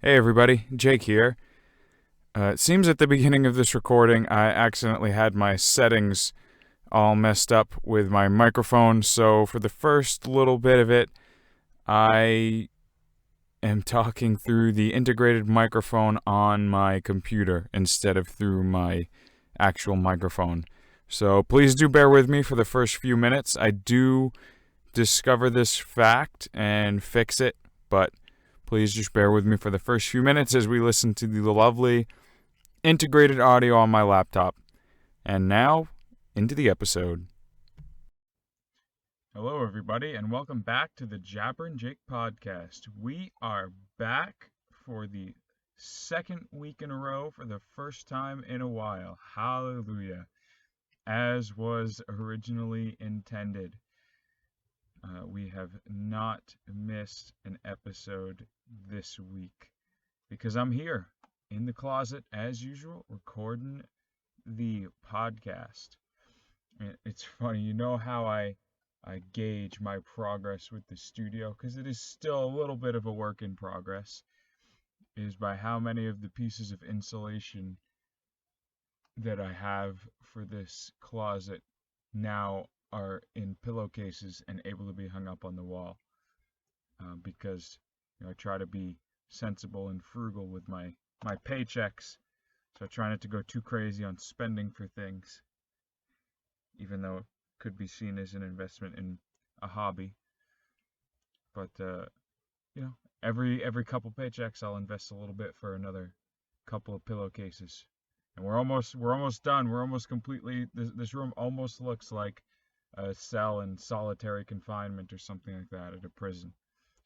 Hey everybody, Jake here. It seems at the beginning of this recording I accidentally had my settings all messed up with my microphone, so for the first little bit of it, I am talking through the integrated microphone on my computer instead of through my actual microphone. So please do bear with me for the first few minutes. I do discover this fact and fix it, but please just bear with me for the first few minutes as we listen to the lovely integrated audio on my laptop. And now, into the episode. Hello, everybody, and welcome back to the Jabbering Jake Podcast. We are back for the second week in a row for the first time in a while. Hallelujah. As was originally intended. We have not missed an episode this week because I'm here in the closet as usual recording the podcast. It's funny, you know how I gauge my progress with the studio, because it is still a little bit of a work in progress, is by how many of the pieces of insulation that I have for this closet now are in pillowcases and able to be hung up on the wall, because I try to be sensible and frugal with my paychecks, so I try not to go too crazy on spending for things, even though it could be seen as an investment in a hobby. But every couple paychecks I'll invest a little bit for another couple of pillowcases, and we're almost done. We're almost completely. This room almost looks like a cell in solitary confinement or something like that at a prison,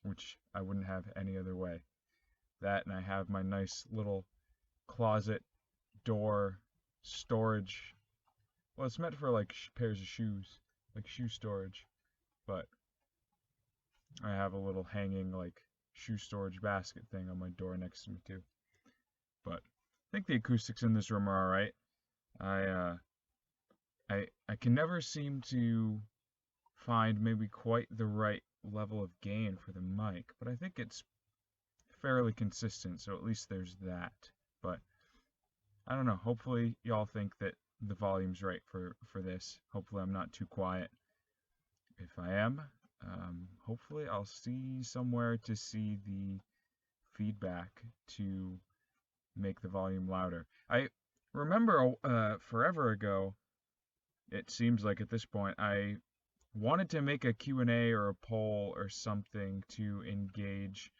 which I wouldn't have any other way. That, and I have my nice little closet door storage. Well, it's meant for like pairs of shoes, like shoe storage, but I have a little hanging like shoe storage basket thing on my door next to me too. But I think the acoustics in this room are all right. I can never seem to find maybe quite the right level of gain for the mic, but I think it's fairly consistent, so at least there's that. But I don't know, hopefully y'all think that the volume's right for this. Hopefully I'm not too quiet. If I am, hopefully I'll see somewhere to see the feedback to make the volume louder. I remember forever ago, it seems like at this point, I wanted to make a Q&A or a poll or something to engage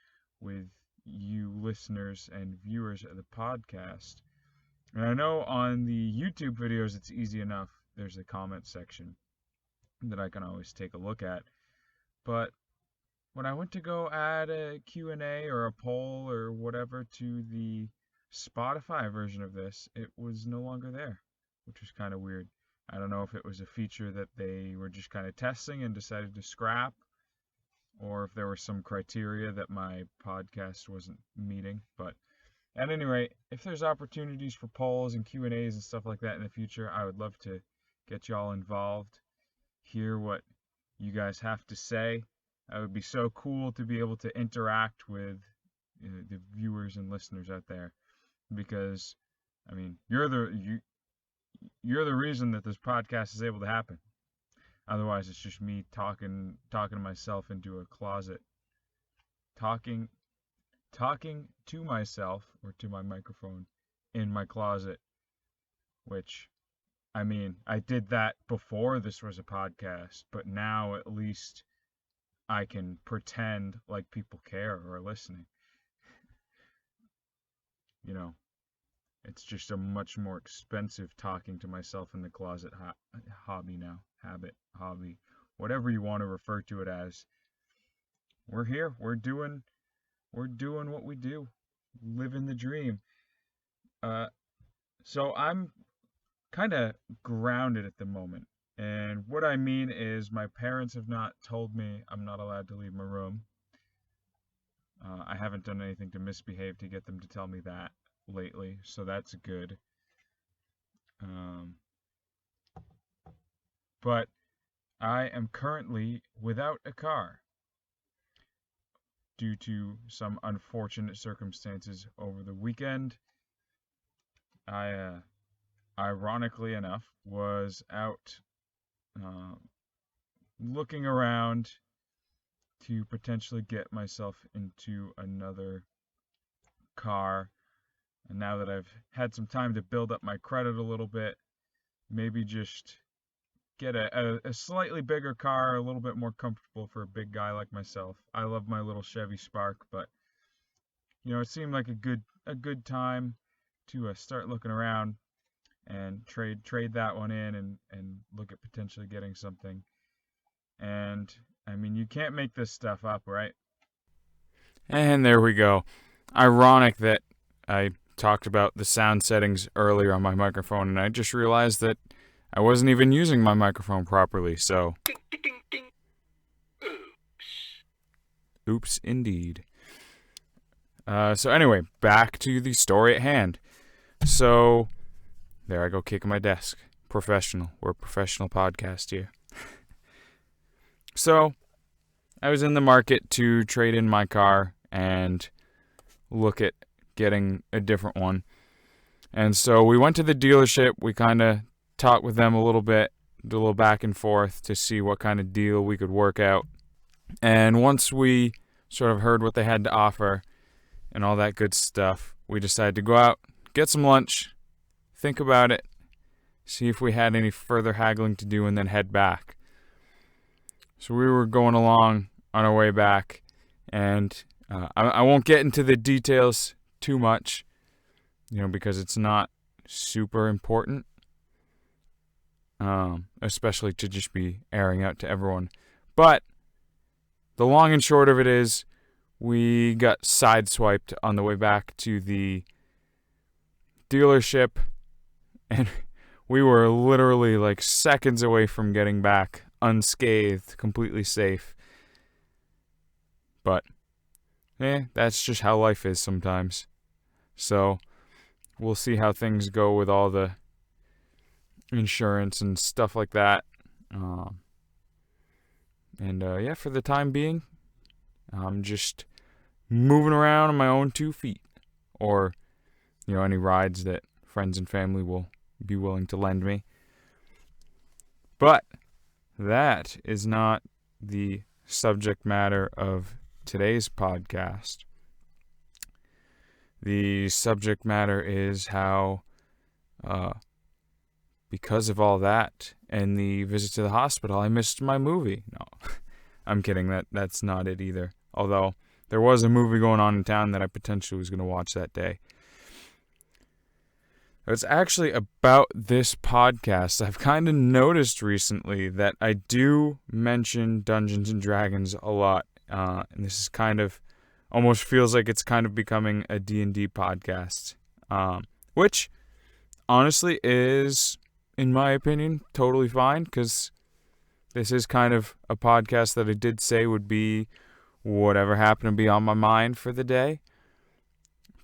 with you listeners and viewers of the podcast. And I know on the YouTube videos it's easy enough. There's a comment section that I can always take a look at. But when I went to go add a Q&A or a poll or whatever to the Spotify version of this, it was no longer there, which was kind of weird. I don't know if it was a feature that they were just kind of testing and decided to scrap, or if there were some criteria that my podcast wasn't meeting. But at any rate, if there's opportunities for polls and Q&As and stuff like that in the future, I would love to get y'all involved, hear what you guys have to say. It would be so cool to be able to interact with the viewers and listeners out there, because I mean, you're the reason that this podcast is able to happen. Otherwise, it's just me talking to myself into a closet, talking to myself or to my microphone in my closet, which, I mean, I did that before this was a podcast, but now at least I can pretend like people care or are listening. It's just a much more expensive talking to myself in the closet hobby now. Hobby, whatever you want to refer to it as. We're here. We're doing what we do. Living the dream. So I'm kind of grounded at the moment. And what I mean is my parents have not told me I'm not allowed to leave my room. I haven't done anything to misbehave to get them to tell me that lately, so that's good. But I am currently without a car. due to some unfortunate circumstances over the weekend, I, ironically enough, was out uh, looking around to potentially get myself into another car. And now that I've had some time to build up my credit a little bit, maybe just get a slightly bigger car, a little bit more comfortable for a big guy like myself. I love my little Chevy Spark, but it seemed like a good time to start looking around and trade that one in and look at potentially getting something. And I mean, you can't make this stuff up, right? And there we go. Ironic that I talked about the sound settings earlier on my microphone, and I just realized that I wasn't even using my microphone properly, so... Oops, indeed. So anyway, back to the story at hand. So, there I go kicking my desk. Professional. We're a professional podcast here. So, I was in the market to trade in my car and look at getting a different one. And so we went to the dealership. We kind of talked with them a little bit, did a little back and forth to see what kind of deal we could work out. And once we sort of heard what they had to offer and all that good stuff, we decided to go out, get some lunch, think about it, see if we had any further haggling to do, and then head back. So we were going along on our way back, and I won't get into the details too much, because it's not super important, especially to just be airing out to everyone. But the long and short of it is, we got sideswiped on the way back to the dealership, and we were literally like seconds away from getting back unscathed, completely safe. But that's just how life is sometimes. So we'll see how things go with all the insurance and stuff like that. For the time being, I'm just moving around on my own 2 feet, or any rides that friends and family will be willing to lend me. But that is not the subject matter of today's podcast. The subject matter is how, because of all that and the visit to the hospital, I missed my movie. No, I'm kidding. That's not it either. Although there was a movie going on in town that I potentially was going to watch that day. It's actually about this podcast. I've kind of noticed recently that I do mention Dungeons and Dragons a lot. And this is kind of, almost feels like it's kind of becoming a D&D podcast. Which, honestly, is, in my opinion, totally fine. Because this is kind of a podcast that I did say would be whatever happened to be on my mind for the day,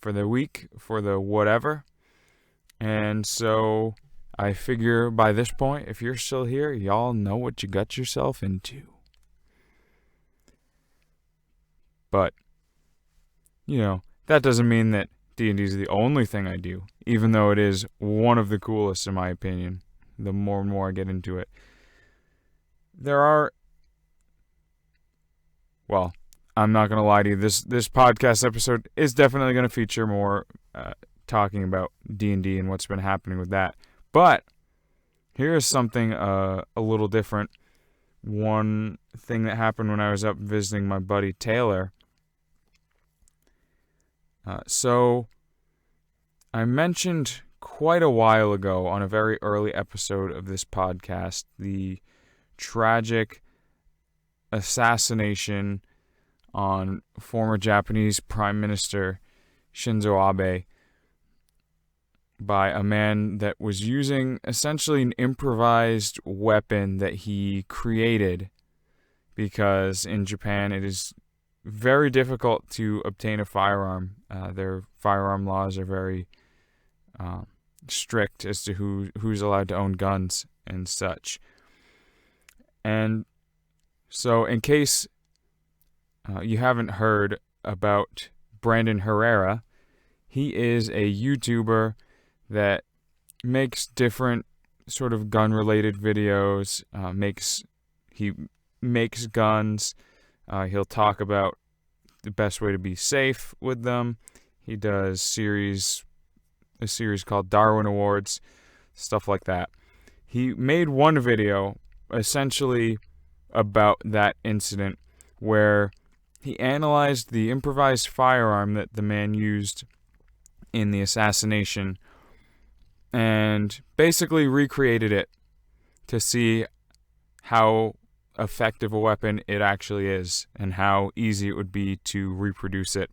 for the week, for the whatever. And so I figure by this point, if you're still here, y'all know what you got yourself into. But, that doesn't mean that D&D is the only thing I do, even though it is one of the coolest in my opinion, the more and more I get into it. I'm not going to lie to you, this podcast episode is definitely going to feature more talking about D&D and what's been happening with that. But here's something a little different. One thing that happened when I was up visiting my buddy Taylor. So I mentioned quite a while ago on a very early episode of this podcast the tragic assassination on former Japanese Prime Minister Shinzo Abe by a man that was using essentially an improvised weapon that he created, because in Japan it is very difficult to obtain a firearm. Their firearm laws are very strict as to who's allowed to own guns and such. And so in case you haven't heard about Brandon Herrera. He is a YouTuber that makes different sort of gun-related videos. He makes guns. He'll talk about the best way to be safe with them. He does a series called Darwin Awards, stuff like that. He made one video essentially about that incident where he analyzed the improvised firearm that the man used in the assassination and basically recreated it to see how effective a weapon it actually is and how easy it would be to reproduce it.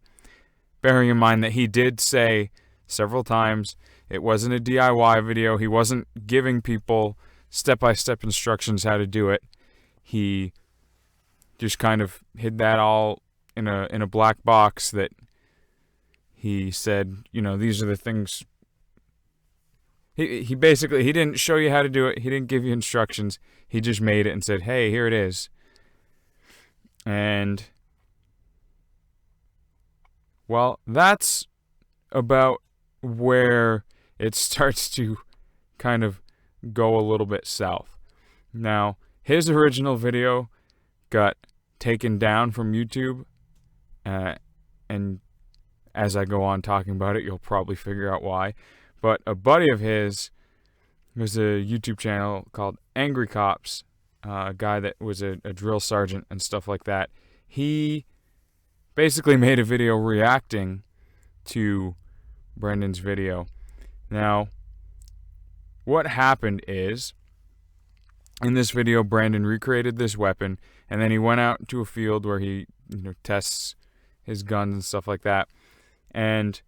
Bearing in mind that he did say several times it wasn't a DIY video. He wasn't giving people step-by-step instructions how to do it. He just kind of hid that all in a black box that he said, these are the things. He basically, he didn't show you how to do it. He didn't give you instructions. He just made it and said, hey, here it is. And, well, that's about where it starts to kind of go a little bit south. Now, his original video got taken down from YouTube, and as I go on talking about it, you'll probably figure out why. But a buddy of his, there's a YouTube channel called Angry Cops, a guy that was a drill sergeant and stuff like that. He basically made a video reacting to Brandon's video. Now, what happened is, in this video, Brandon recreated this weapon, and then he went out to a field where he tests his guns and stuff like that, and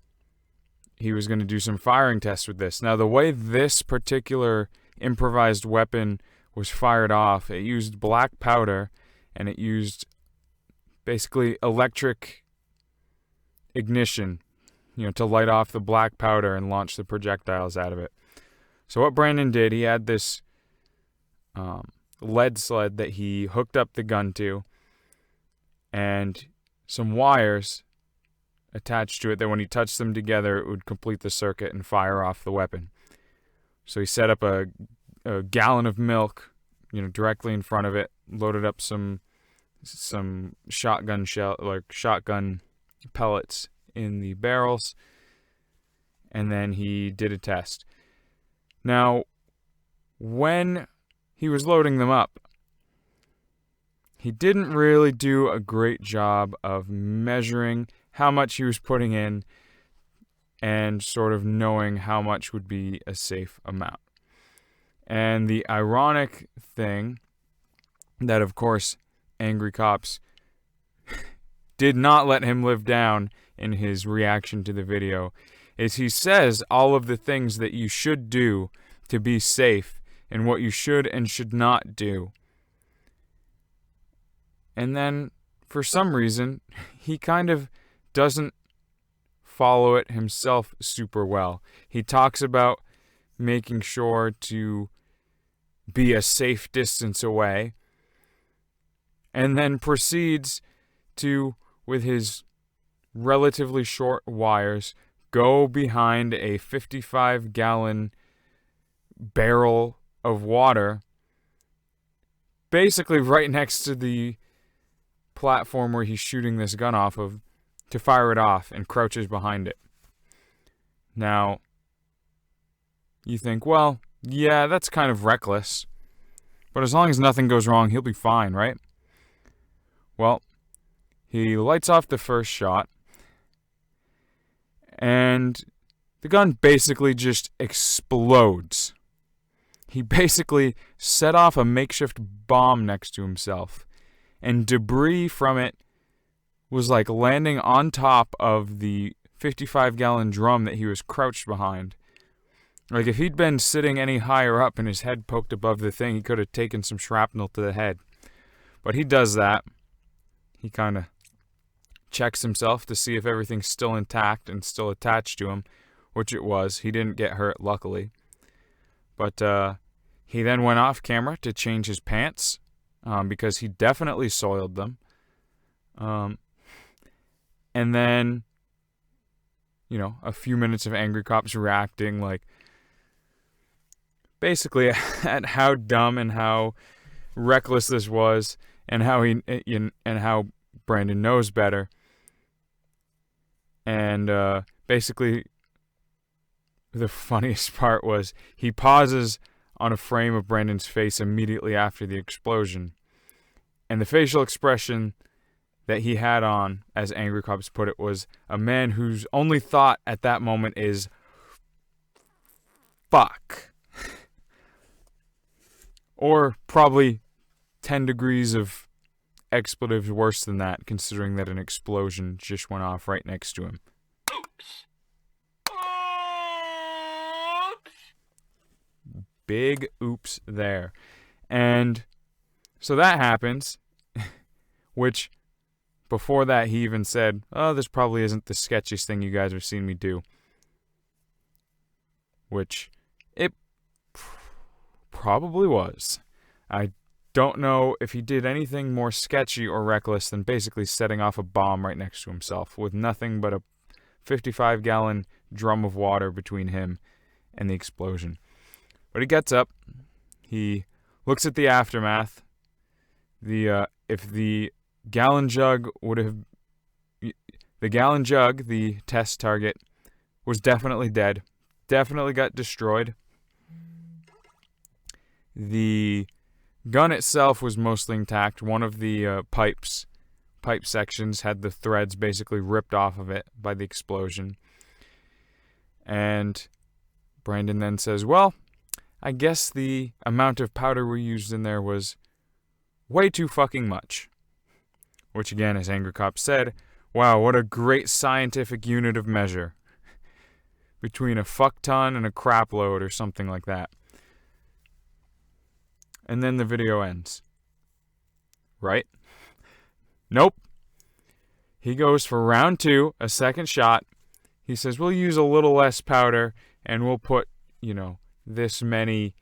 he was going to do some firing tests with this. Now, the way this particular improvised weapon was fired off, it used black powder, and it used basically electric ignition, to light off the black powder and launch the projectiles out of it. So what Brandon did, he had this lead sled that he hooked up the gun to, and some wires attached to it that when he touched them together, it would complete the circuit and fire off the weapon. So he set up a gallon of milk, directly in front of it, loaded up some shotgun shotgun pellets in the barrels, and then he did a test. Now, when he was loading them up, he didn't really do a great job of measuring how much he was putting in and sort of knowing how much would be a safe amount. And the ironic thing that, of course, Angry Cops did not let him live down in his reaction to the video is he says all of the things that you should do to be safe and what you should and should not do. And then, for some reason, he kind of doesn't follow it himself super well. He talks about making sure to be a safe distance away, and then proceeds to, with his relatively short wires, go behind a 55-gallon barrel of water, basically right next to the platform where he's shooting this gun off of, to fire it off, and crouches behind it. Now, you think, well, yeah, that's kind of reckless, but as long as nothing goes wrong, he'll be fine, right? Well, he lights off the first shot, and the gun basically just explodes. He basically set off a makeshift bomb next to himself, and debris from it was like landing on top of the 55-gallon drum that he was crouched behind. Like, if he'd been sitting any higher up and his head poked above the thing, he could have taken some shrapnel to the head. But he does that. He kind of checks himself to see if everything's still intact and still attached to him, which it was. He didn't get hurt, luckily. But he then went off camera to change his pants, because he definitely soiled them. And then, a few minutes of angry cops reacting, like, basically at how dumb and how reckless this was, and how Brandon knows better. And basically, the funniest part was he pauses on a frame of Brandon's face immediately after the explosion, and the facial expression that he had on, as Angry Cops put it, was a man whose only thought at that moment is fuck. Or probably 10 degrees of expletives worse than that, considering that an explosion just went off right next to him. Oops. Big oops there. And so that happens, which before that he even said, "Oh, this probably isn't the sketchiest thing you guys have seen me do." Which it probably was. I don't know if he did anything more sketchy or reckless than basically setting off a bomb right next to himself with nothing but a 55-gallon drum of water between him and the explosion. But he gets up, he looks at the aftermath. If the gallon jug, the test target, was definitely dead, definitely got destroyed. The gun itself was mostly intact. One of the pipe sections had the threads basically ripped off of it by the explosion. And Brandon then says, "Well, I guess the amount of powder we used in there was way too fucking much." Which again, as Angry Cop said, wow, what a great scientific unit of measure. Between a fuck ton and a crap load or something like that. And then the video ends. Right? Nope. He goes for round 2, a second shot. He says, "We'll use a little less powder and we'll put, this many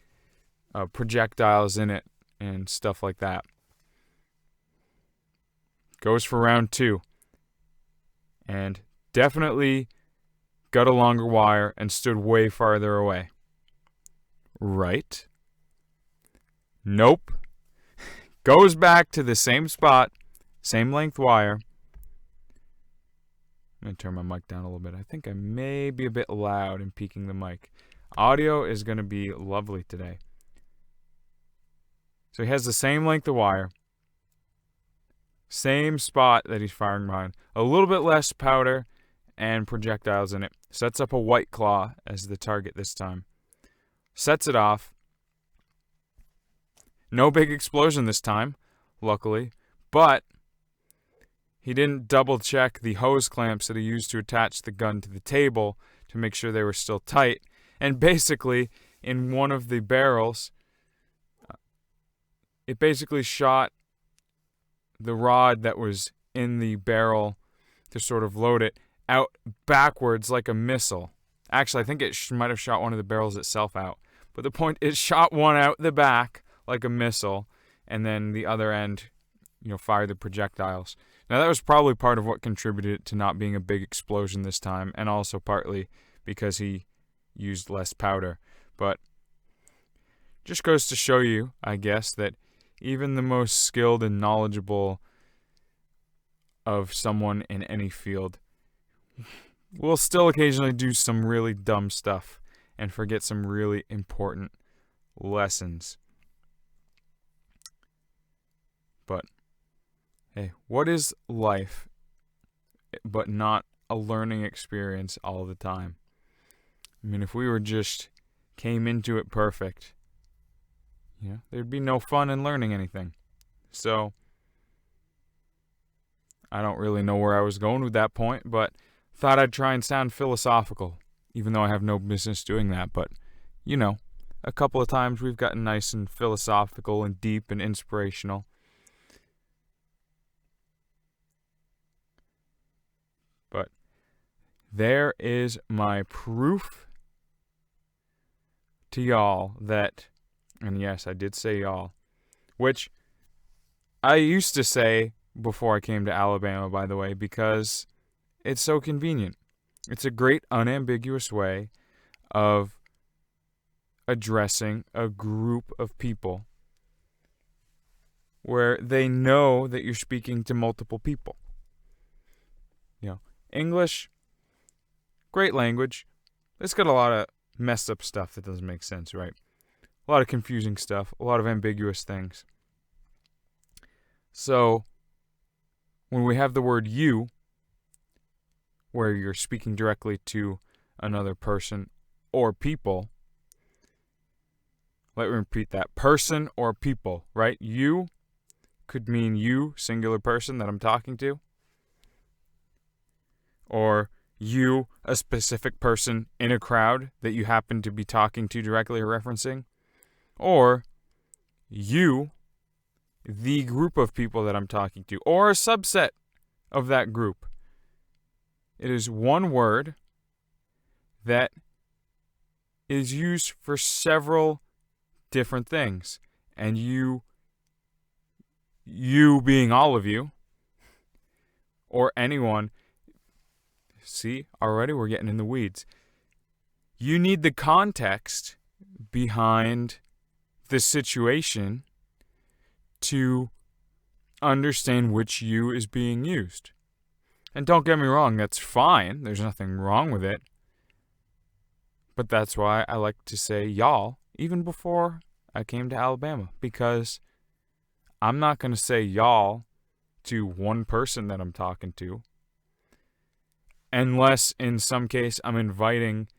projectiles in it and stuff like that." Goes for round 2. And definitely got a longer wire and stood way farther away. Right? Nope. Goes back to the same spot, same length wire. I'm going to turn my mic down a little bit. I think I may be a bit loud and peaking the mic. Audio is going to be lovely today. So he has the same length of wire. Same spot that he's firing behind. A little bit less powder and projectiles in it. Sets up a White Claw as the target this time. Sets it off. No big explosion this time, luckily. But he didn't double check the hose clamps that he used to attach the gun to the table to make sure they were still tight. And basically, in one of the barrels, it basically shot the rod that was in the barrel to sort of load it out backwards like a missile. Actually, I think it might have shot one of the barrels itself out. But the point is, shot one out the back like a missile, and then the other end, fired the projectiles. Now, that was probably part of what contributed to not being a big explosion this time, and also partly because he used less powder. But just goes to show you, I guess, that even the most skilled and knowledgeable of someone in any field will still occasionally do some really dumb stuff and forget some really important lessons. But, hey, what is life but not a learning experience all the time? I mean, if we came into it perfect, there'd be no fun in learning anything. So, I don't really know where I was going with that point, but thought I'd try and sound philosophical, even though I have no business doing that. But, a couple of times we've gotten nice and philosophical and deep and inspirational. But there is my proof to y'all that, and yes, I did say y'all, which I used to say before I came to Alabama, by the way, because it's so convenient. It's a great unambiguous way of addressing a group of people where they know that you're speaking to multiple people. English, great language. It's got a lot of messed up stuff that doesn't make sense, right? A lot of confusing stuff, a lot of ambiguous things. So, when we have the word you, where you're speaking directly to another person or people, let me repeat that. Person or people, right? You could mean you, singular person that I'm talking to. Or you, a specific person in a crowd that you happen to be talking to directly or referencing. Or you, the group of people that I'm talking to. Or a subset of that group. It is one word that is used for several different things. And you being all of you, or anyone. See, already we're getting in the weeds. You need the context behind the situation to understand which you is being used. And don't get me wrong, that's fine. There's nothing wrong with it. But that's why I like to say y'all, even before I came to Alabama. Because I'm not going to say y'all to one person that I'm talking to. Unless, in some case, I'm inviting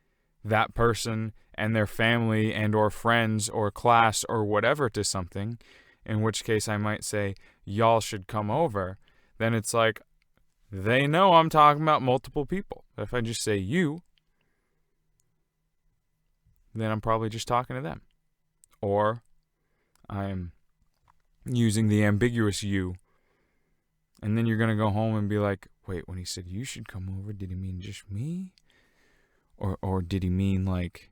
that person and their family and or friends or class or whatever to something, in which case I might say, y'all should come over. Then it's like, they know I'm talking about multiple people. But if I just say you, then I'm probably just talking to them. Or I'm using the ambiguous you. And then you're going to go home and be like, wait, when he said you should come over, did he mean just me? Or did he mean like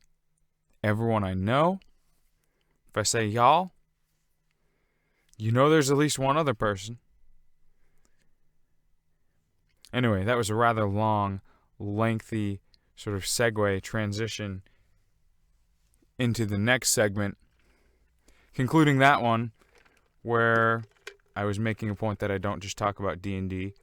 everyone I know? If I say y'all, there's at least one other person. Anyway, that was a rather long, lengthy sort of segue transition into the next segment. Concluding that one where I was making a point that I don't just talk about D&D.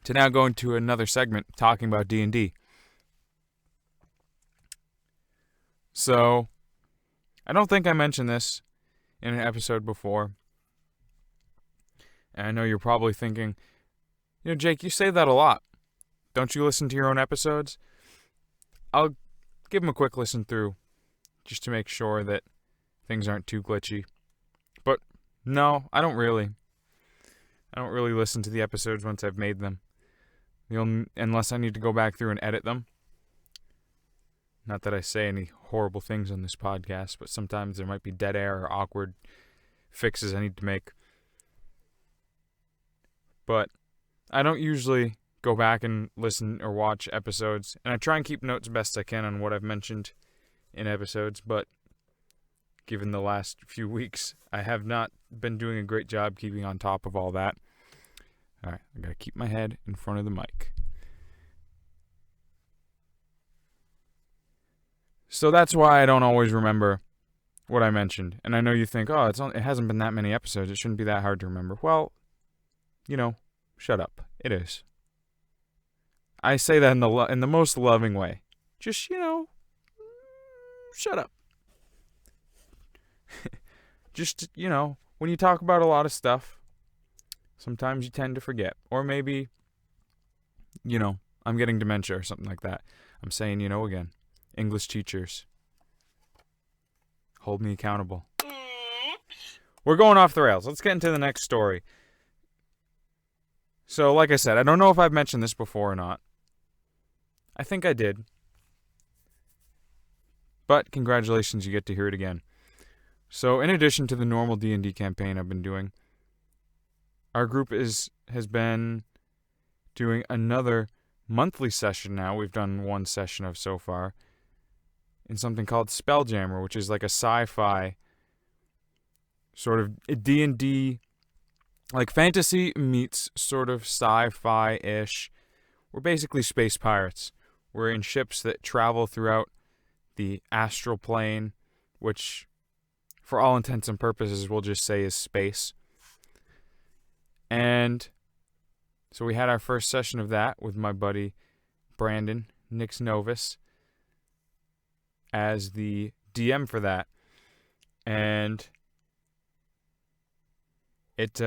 To now go into another segment talking about D&D. So, I don't think I mentioned this in an episode before. And I know you're probably thinking, Jake, you say that a lot. Don't you listen to your own episodes? I'll give them a quick listen through just to make sure that things aren't too glitchy. But no, I don't really. I don't really listen to the episodes once I've made them. Unless I need to go back through and edit them. Not that I say any horrible things on this podcast, but sometimes there might be dead air or awkward fixes I need to make. But I don't usually go back and listen or watch episodes, and I try and keep notes best I can on what I've mentioned in episodes, but given the last few weeks, I have not been doing a great job keeping on top of all that. All right, I got to keep my head in front of the mic. So that's why I don't always remember what I mentioned. And I know you think, it hasn't been that many episodes. It shouldn't be that hard to remember. Well, shut up. It is. I say that in the most loving way. Just, shut up. Just, when you talk about a lot of stuff, sometimes you tend to forget. Or maybe, I'm getting dementia or something like that. I'm saying, again. English teachers, hold me accountable. We're going off the rails. Let's get into the next story. So, like I said, I don't know if I've mentioned this before or not. I think I did. But congratulations, you get to hear it again. So, in addition to the normal D&D campaign I've been doing, our group has been doing another monthly session now. We've done one session of so far. In something called Spelljammer, which is like a sci-fi sort of D&D, like fantasy meets sort of sci-fi-ish. We're basically space pirates. We're in ships that travel throughout the astral plane, which, for all intents and purposes, we'll just say is space. And so we had our first session of that with my buddy Brandon, Nix Novus, as the DM for that. And it,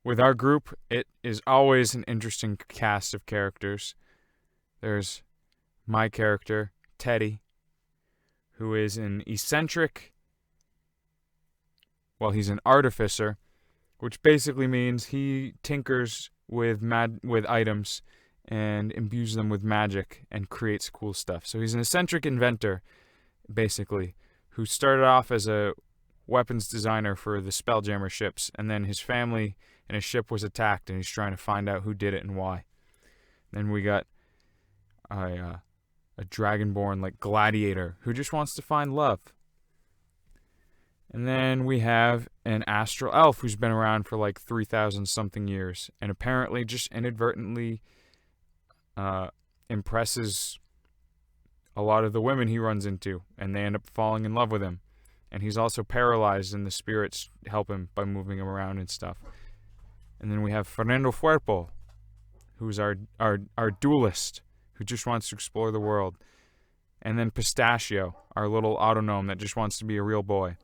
with our group, it is always an interesting cast of characters. There's my character, Teddy, who is an eccentric, well, he's an artificer, which basically means he tinkers with items and imbues them with magic and creates cool stuff. So he's an eccentric inventor, basically, who started off as a weapons designer for the Spelljammer ships, and then his family and his ship was attacked, and he's trying to find out who did it and why. Then we got a dragonborn like gladiator who just wants to find love. And then we have an astral elf who's been around for like 3,000 something years, and apparently just inadvertently impresses a lot of the women he runs into, and they end up falling in love with him. And he's also paralyzed, and the spirits help him by moving him around and stuff. And then we have Fernando Fuerpo, who's our duelist, who just wants to explore the world. And then Pistachio, our little autognome that just wants to be a real boy.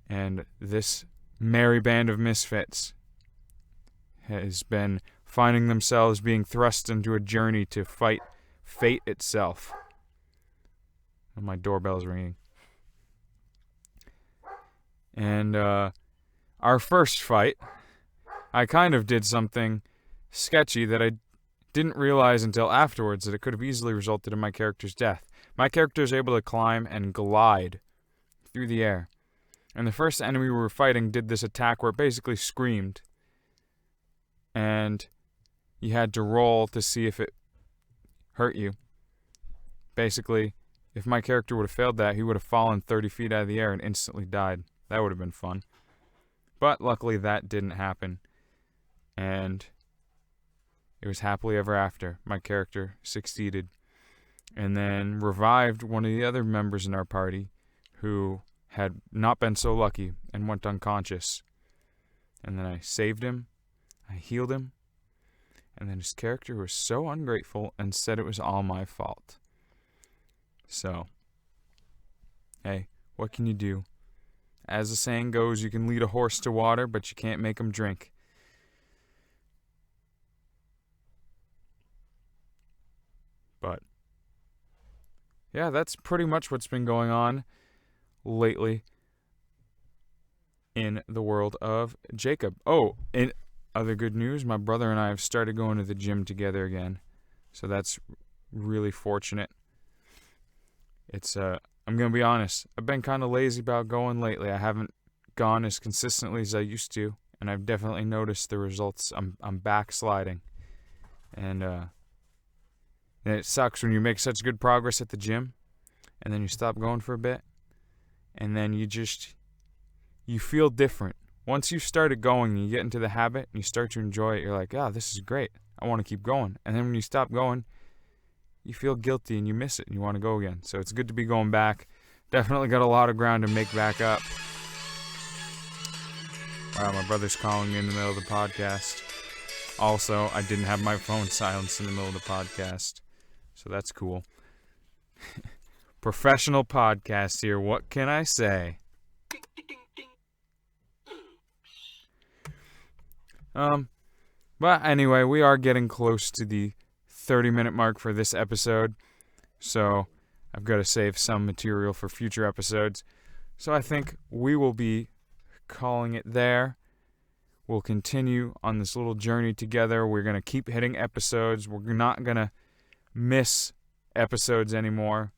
And this merry band of misfits has been finding themselves being thrust into a journey to fight fate itself. And my doorbell's ringing. And our first fight, I kind of did something sketchy that I didn't realize until afterwards that it could have easily resulted in my character's death. My character is able to climb and glide through the air. And the first enemy we were fighting did this attack where it basically screamed. And you had to roll to see if it hurt you. Basically, if my character would have failed that, he would have fallen 30 feet out of the air and instantly died. That would have been fun. But luckily that didn't happen. And it was happily ever after. My character succeeded. And then revived one of the other members in our party who had not been so lucky and went unconscious. And then I saved him. I healed him. And then his character was so ungrateful and said it was all my fault. So, hey, what can you do? As the saying goes, you can lead a horse to water, but you can't make him drink. But, yeah, that's pretty much what's been going on lately in the world of Jacob. Oh, in other good news, my brother and I have started going to the gym together again. So that's really fortunate. It's, I'm going to be honest, I've been kind of lazy about going lately. I haven't gone as consistently as I used to, and I've definitely noticed the results. I'm backsliding. And it sucks when you make such good progress at the gym, and then you stop going for a bit, and then you feel different. Once you started going and you get into the habit and you start to enjoy it, you're like, this is great. I want to keep going. And then when you stop going, you feel guilty and you miss it and you want to go again. So it's good to be going back. Definitely got a lot of ground to make back up. Wow, my brother's calling me in the middle of the podcast. Also, I didn't have my phone silenced in the middle of the podcast. So that's cool. Professional podcast here. What can I say? But anyway, we are getting close to the 30-minute mark for this episode, so I've got to save some material for future episodes. So I think we will be calling it there. We'll continue on this little journey together. We're going to keep hitting episodes. We're not going to miss episodes anymore,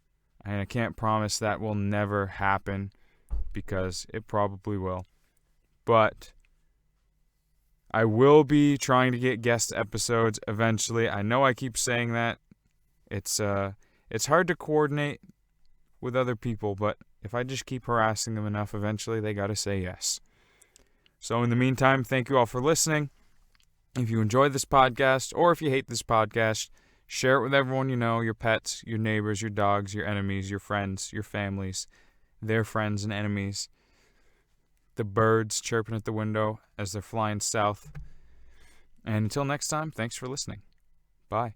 and I can't promise that will never happen because it probably will. But I will be trying to get guest episodes eventually. I know I keep saying that. It's hard to coordinate with other people, but if I just keep harassing them enough, eventually they got to say yes. So in the meantime, thank you all for listening. If you enjoyed this podcast, or if you hate this podcast, share it with everyone you know, your pets, your neighbors, your dogs, your enemies, your friends, your families, their friends and enemies, the birds chirping at the window as they're flying south. And until next time, thanks for listening. Bye.